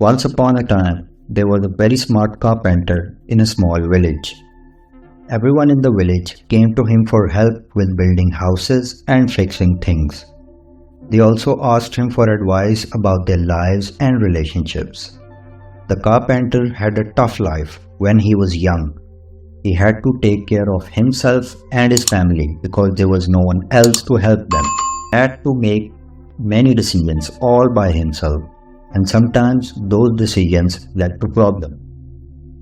Once upon a time, there was a very smart carpenter in a small village. Everyone in the village came to him for help with building houses and fixing things. They also asked him for advice about their lives and relationships. The carpenter had a tough life when he was young. He had to take care of himself and his family because there was no one else to help them. He had to make many decisions all by himself, and sometimes those decisions led to problems.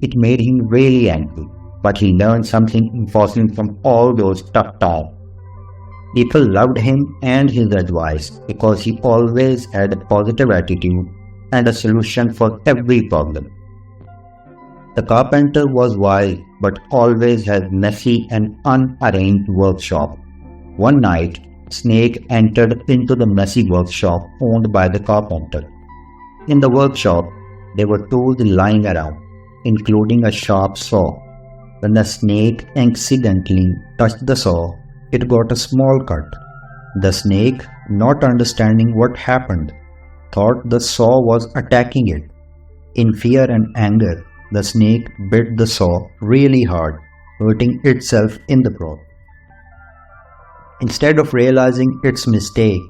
It made him really angry, but he learned something important from all those tough times. People loved him and his advice because he always had a positive attitude and a solution for every problem. The carpenter was wild but always had messy and unarranged workshop. One night, Snake entered into the messy workshop owned by the carpenter. In the workshop, there were tools lying around, including a sharp saw. When the snake accidentally touched the saw, it got a small cut. The snake, not understanding what happened, thought the saw was attacking it. In fear and anger, the snake bit the saw really hard, hurting itself in the process. Instead of realizing its mistake,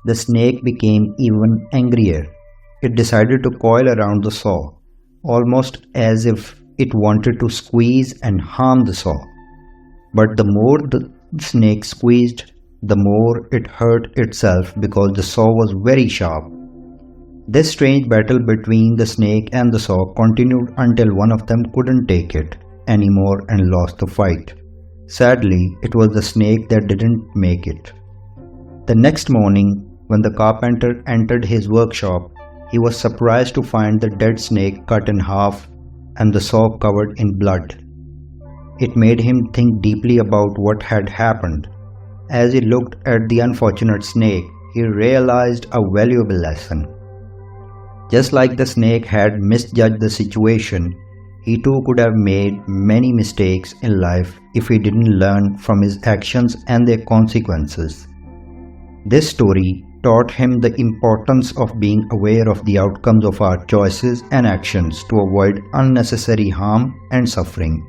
the snake became even angrier. It decided to coil around the saw, almost as if it wanted to squeeze and harm the saw. But the more the snake squeezed, the more it hurt itself because the saw was very sharp. This strange battle between the snake and the saw continued until one of them couldn't take it anymore and lost the fight. Sadly, it was the snake that didn't make it. The next morning, when the carpenter entered his workshop, he was surprised to find the dead snake cut in half and the saw covered in blood. It made him think deeply about what had happened. As he looked at the unfortunate snake, he realized a valuable lesson. Just like the snake had misjudged the situation, he too could have made many mistakes in life if he didn't learn from his actions and their consequences. This story taught him the importance of being aware of the outcomes of our choices and actions to avoid unnecessary harm and suffering.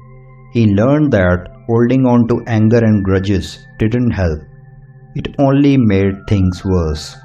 He learned that holding on to anger and grudges didn't help. It only made things worse.